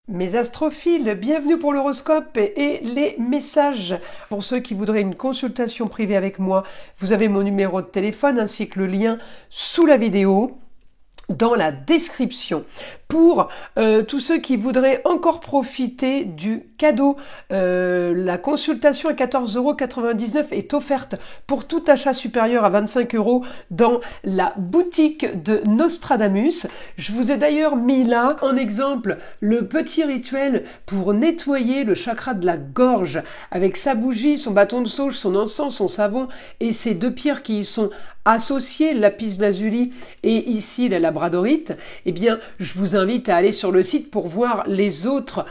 Mes astrophiles, bienvenue pour l'horoscope et les messages. Pour ceux qui voudraient une consultation privée avec moi, vous avez mon numéro de téléphone ainsi que le lien sous la vidéo dans la description. Pour tous ceux qui voudraient encore profiter du cadeau, la consultation à 14,99 € est offerte pour tout achat supérieur à 25 € dans la boutique de Nostradamus. Je vous ai d'ailleurs mis là en exemple le petit rituel pour nettoyer le chakra de la gorge avec sa bougie, son bâton de sauge, son encens, son savon et ces deux pierres qui y sont associées, le lapis lazuli et ici la labradorite. Eh bien, je vous invite à aller sur le site pour voir les autres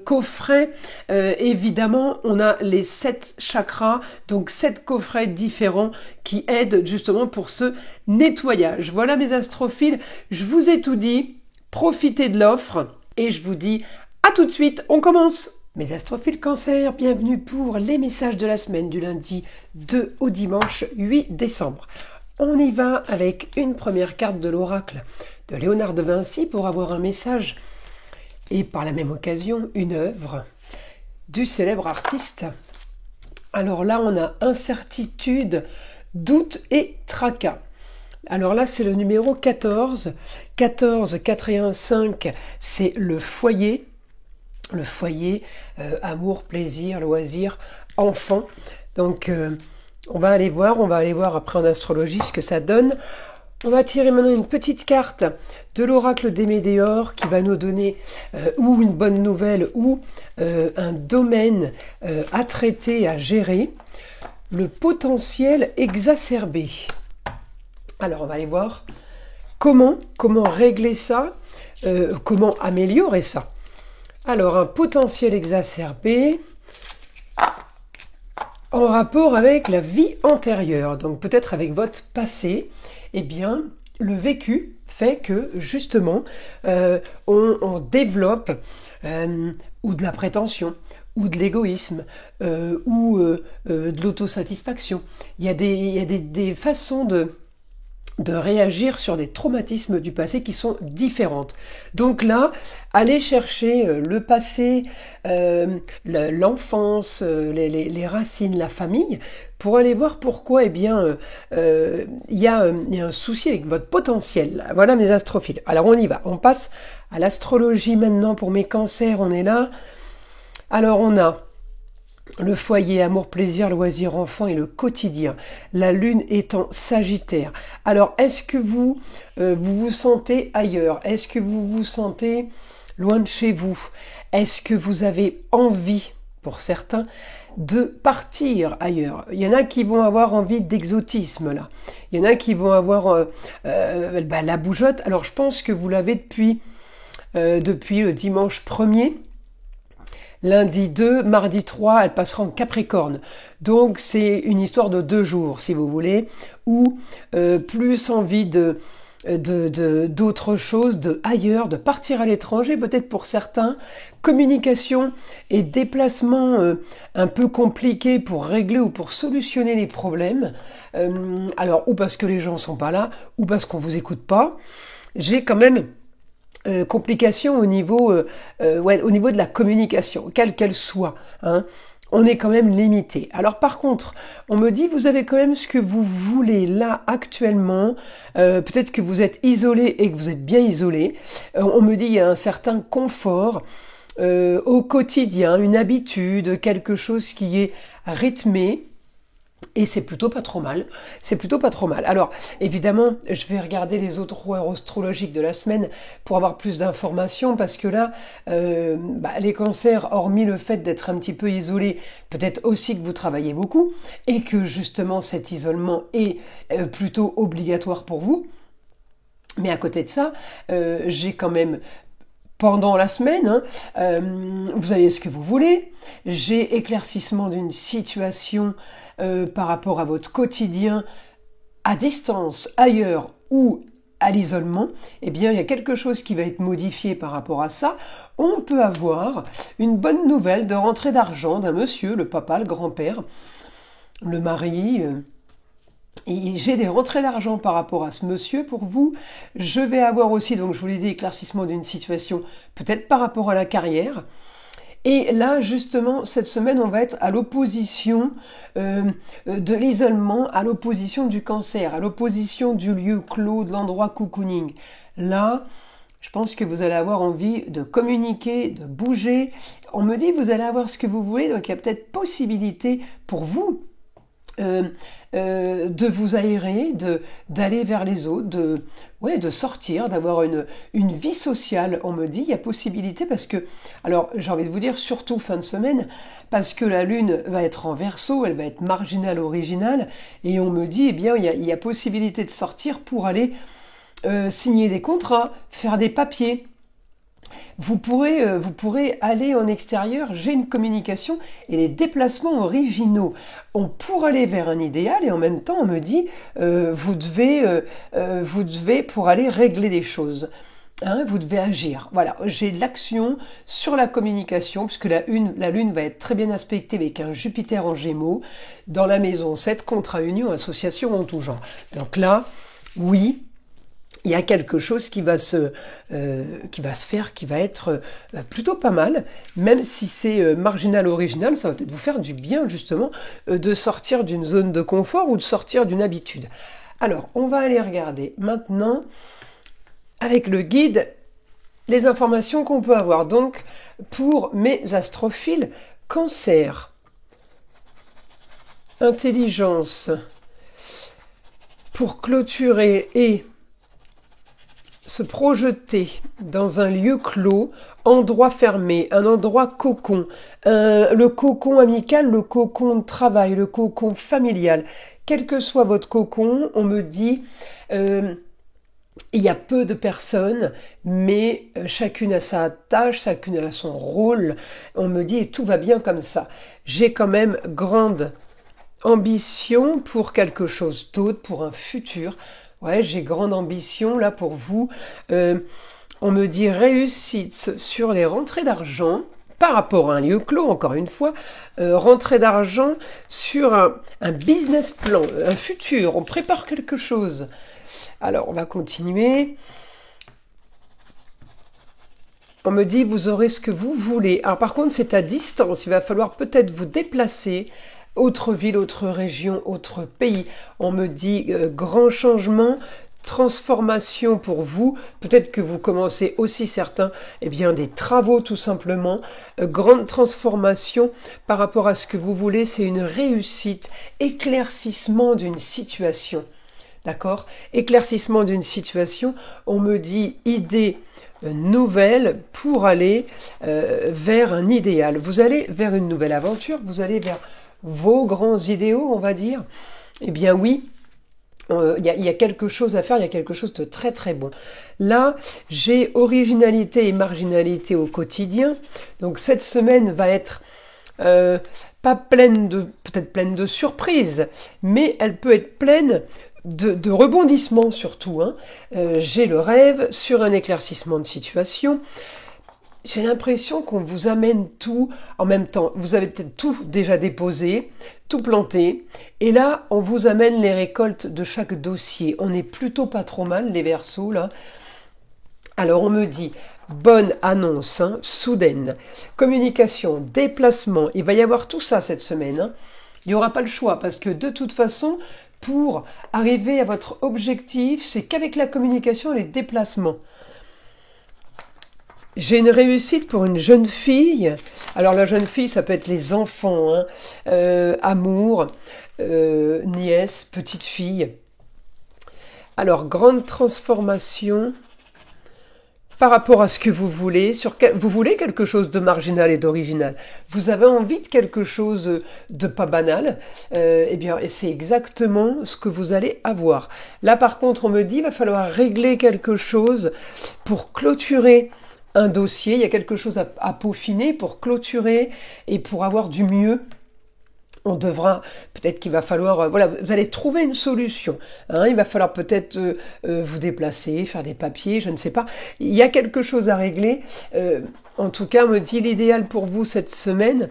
coffrets. Évidemment, on a les 7 chakras, donc 7 coffrets différents qui aident justement pour ce nettoyage. Voilà mes astrophiles, je vous ai tout dit, profitez de l'offre et je vous dis à tout de suite, on commence. Mes astrophiles Cancer, bienvenue pour les messages de la semaine du lundi 2 au dimanche 8 décembre. On y va avec une première carte de l'oracle de Léonard de Vinci pour avoir un message et par la même occasion une œuvre du célèbre artiste. Alors là, on a incertitude, doute et tracas. Alors là, c'est le numéro 14. 14, 4 et 1, 5, c'est le foyer. Le foyer, amour, plaisir, loisir, enfant. Donc, on va aller voir après en astrologie ce que ça donne. On va tirer maintenant une petite carte de l'oracle des Médéors qui va nous donner ou une bonne nouvelle ou un domaine à traiter, à gérer. Le potentiel exacerbé. Alors, on va aller voir comment régler ça, comment améliorer ça. Alors, un potentiel exacerbé en rapport avec la vie antérieure, donc peut-être avec votre passé, eh bien, le vécu fait que, justement, on développe ou de la prétention, ou de l'égoïsme, ou de l'autosatisfaction. Il y a des façons de réagir sur des traumatismes du passé qui sont différentes. Donc là, allez chercher le passé, l'enfance, les racines, la famille, pour aller voir pourquoi il y a un souci avec votre potentiel. Voilà mes astrophiles. Alors on y va, on passe à l'astrologie maintenant pour mes cancers, on est là. Alors on a le foyer, amour, plaisir, loisir, enfant et le quotidien. La lune est en Sagittaire. Alors, est-ce que vous vous sentez ailleurs? Est-ce que vous vous sentez loin de chez vous? Est-ce que vous avez envie, pour certains, de partir ailleurs? Il y en a qui vont avoir envie d'exotisme, là. Il y en a qui vont avoir la bougeotte. Alors, je pense que vous l'avez depuis le dimanche 1er. Lundi 2, mardi 3, elle passera en Capricorne. Donc c'est une histoire de 2 jours, si vous voulez, ou plus envie d'autre chose, de ailleurs, de partir à l'étranger, peut-être pour certains. Communication et déplacement un peu compliqués pour régler ou pour solutionner les problèmes. Alors, ou parce que les gens sont pas là, ou parce qu'on vous écoute pas. J'ai quand même complications au niveau de la communication, quelle qu'elle soit, hein. On est quand même limité. Alors par contre, on me dit vous avez quand même ce que vous voulez là actuellement. Peut-être que vous êtes isolé et que vous êtes bien isolé. On me dit il y a un certain confort au quotidien, une habitude, quelque chose qui est rythmé. Et c'est plutôt pas trop mal. C'est plutôt pas trop mal. Alors, évidemment, je vais regarder les autres roueurs astrologiques de la semaine pour avoir plus d'informations parce que là, les cancers, hormis le fait d'être un petit peu isolés, peut-être aussi que vous travaillez beaucoup et que justement cet isolement est plutôt obligatoire pour vous. Mais à côté de ça, j'ai quand même pendant la semaine, vous avez ce que vous voulez. J'ai éclaircissement d'une situation par rapport à votre quotidien à distance, ailleurs ou à l'isolement. Eh bien, il y a quelque chose qui va être modifié par rapport à ça. On peut avoir une bonne nouvelle de rentrée d'argent d'un monsieur, le papa, le grand-père, le mari, Et j'ai des rentrées d'argent par rapport à ce monsieur pour vous. Je vais avoir aussi, donc je vous l'ai dit, éclaircissement d'une situation, peut-être par rapport à la carrière. Et là, justement, cette semaine, on va être à l'opposition de l'isolement, à l'opposition du cancer, à l'opposition du lieu clos, de l'endroit cocooning. Là, je pense que vous allez avoir envie de communiquer, de bouger. On me dit que vous allez avoir ce que vous voulez, donc il y a peut-être possibilité pour vous de vous aérer, d'aller vers les autres, de sortir, d'avoir une vie sociale. On me dit, il y a possibilité parce que, alors j'ai envie de vous dire, surtout fin de semaine, parce que la lune va être en Verseau, elle va être marginale, originale, et on me dit, eh bien, il y a possibilité de sortir pour aller signer des contrats, faire des papiers. Vous pourrez aller en extérieur, j'ai une communication et les déplacements originaux. On pourrait aller vers un idéal et en même temps on me dit vous devez pour aller régler des choses. Hein, vous devez agir. Voilà, j'ai l'action sur la communication puisque la lune va être très bien aspectée avec un Jupiter en Gémeaux dans la maison 7, contrat, union, association en tout genre. Donc là, oui, il y a quelque chose qui va se faire, qui va être plutôt pas mal, même si c'est marginal, original, ça va peut-être vous faire du bien justement de sortir d'une zone de confort ou de sortir d'une habitude. Alors, on va aller regarder maintenant avec le guide les informations qu'on peut avoir. Donc, pour mes astrophiles, cancer, intelligence, pour clôturer et se projeter dans un lieu clos, endroit fermé, un endroit cocon, le cocon amical, le cocon de travail, le cocon familial, quel que soit votre cocon, on me dit, il y a peu de personnes, mais chacune a sa tâche, chacune a son rôle, on me dit, et tout va bien comme ça. J'ai quand même grande ambition pour quelque chose d'autre, pour un futur. Ouais, j'ai grande ambition là pour vous. On me dit réussite sur les rentrées d'argent par rapport à un lieu clos, encore une fois. Rentrée d'argent sur un business plan, un futur. On prépare quelque chose. Alors, on va continuer. On me dit vous aurez ce que vous voulez. Alors par contre, c'est à distance. Il va falloir peut-être vous déplacer. Autre ville, autre région, autre pays. On me dit grand changement, transformation pour vous. Peut-être que vous commencez aussi certains, des travaux tout simplement. Grande transformation par rapport à ce que vous voulez. C'est une réussite, éclaircissement d'une situation. D'accord ? Éclaircissement d'une situation. On me dit idée nouvelle pour aller vers un idéal. Vous allez vers une nouvelle aventure. Vous allez vers vos grands idéaux, on va dire. Eh bien oui, il y a quelque chose à faire, il y a quelque chose de très très bon. Là, j'ai originalité et marginalité au quotidien. Donc cette semaine va être pas peut-être pleine de surprises, mais elle peut être pleine de rebondissements surtout. Hein. J'ai le rêve sur un éclaircissement de situation. J'ai l'impression qu'on vous amène tout en même temps. Vous avez peut-être tout déjà déposé, tout planté. Et là, on vous amène les récoltes de chaque dossier. On est plutôt pas trop mal, les Verseaux, là. Alors, on me dit, bonne annonce, hein, soudaine. Communication, déplacement. Il va y avoir tout ça cette semaine. Hein. Il n'y aura pas le choix parce que de toute façon, pour arriver à votre objectif, c'est qu'avec la communication et les déplacements. J'ai une réussite pour une jeune fille. Alors la jeune fille, ça peut être les enfants, hein. Amour, nièce, petite fille. Alors grande transformation par rapport à ce que vous voulez. Vous voulez quelque chose de marginal et d'original. Vous avez envie de quelque chose de pas banal. C'est exactement ce que vous allez avoir. Là par contre, on me dit, il va falloir régler quelque chose pour clôturer un dossier, il y a quelque chose à peaufiner pour clôturer et pour avoir du mieux. On devra, peut-être qu'il va falloir, vous allez trouver une solution. Hein, il va falloir peut-être vous déplacer, faire des papiers, je ne sais pas. Il y a quelque chose à régler. En tout cas, on me dit l'idéal pour vous cette semaine,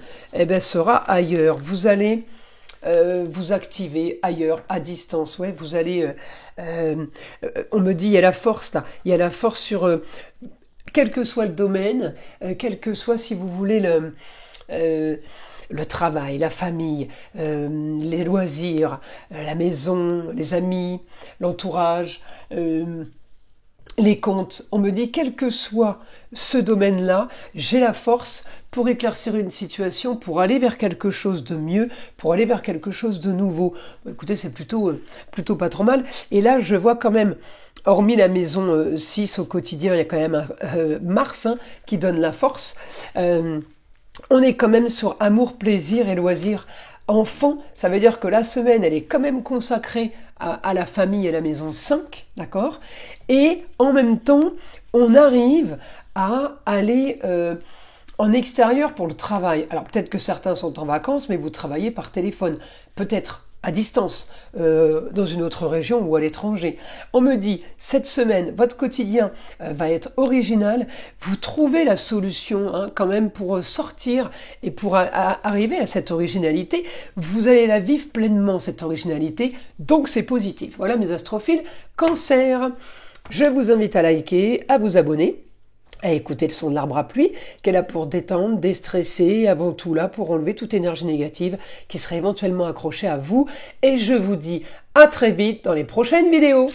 sera ailleurs. Vous allez vous activer ailleurs, à distance. Ouais, vous allez... on me dit, il y a la force là. Il y a la force sur... quel que soit le domaine, quel que soit, si vous voulez, le travail, la famille, les loisirs, la maison, les amis, l'entourage, les comptes. On me dit, quel que soit ce domaine-là, j'ai la force pour éclaircir une situation, pour aller vers quelque chose de mieux, pour aller vers quelque chose de nouveau. Écoutez, c'est plutôt pas trop mal. Et là, je vois quand même, hormis la maison 6 au quotidien, il y a quand même Mars qui donne la force. On est quand même sur amour, plaisir et loisirs. Enfant, ça veut dire que la semaine, elle est quand même consacrée à la famille et la maison 5, d'accord? Et en même temps, on arrive à aller en extérieur pour le travail. Alors peut-être que certains sont en vacances, mais vous travaillez par téléphone. Peut-être à distance, dans une autre région ou à l'étranger. On me dit, cette semaine, votre quotidien va être original, vous trouvez la solution quand même pour sortir et pour arriver à cette originalité, vous allez la vivre pleinement, cette originalité, donc c'est positif. Voilà mes astrophiles. Cancer, je vous invite à liker, à vous abonner, à écouter le son de l'arbre à pluie, qui est là pour détendre, déstresser, avant tout là pour enlever toute énergie négative qui serait éventuellement accrochée à vous. Et je vous dis à très vite dans les prochaines vidéos.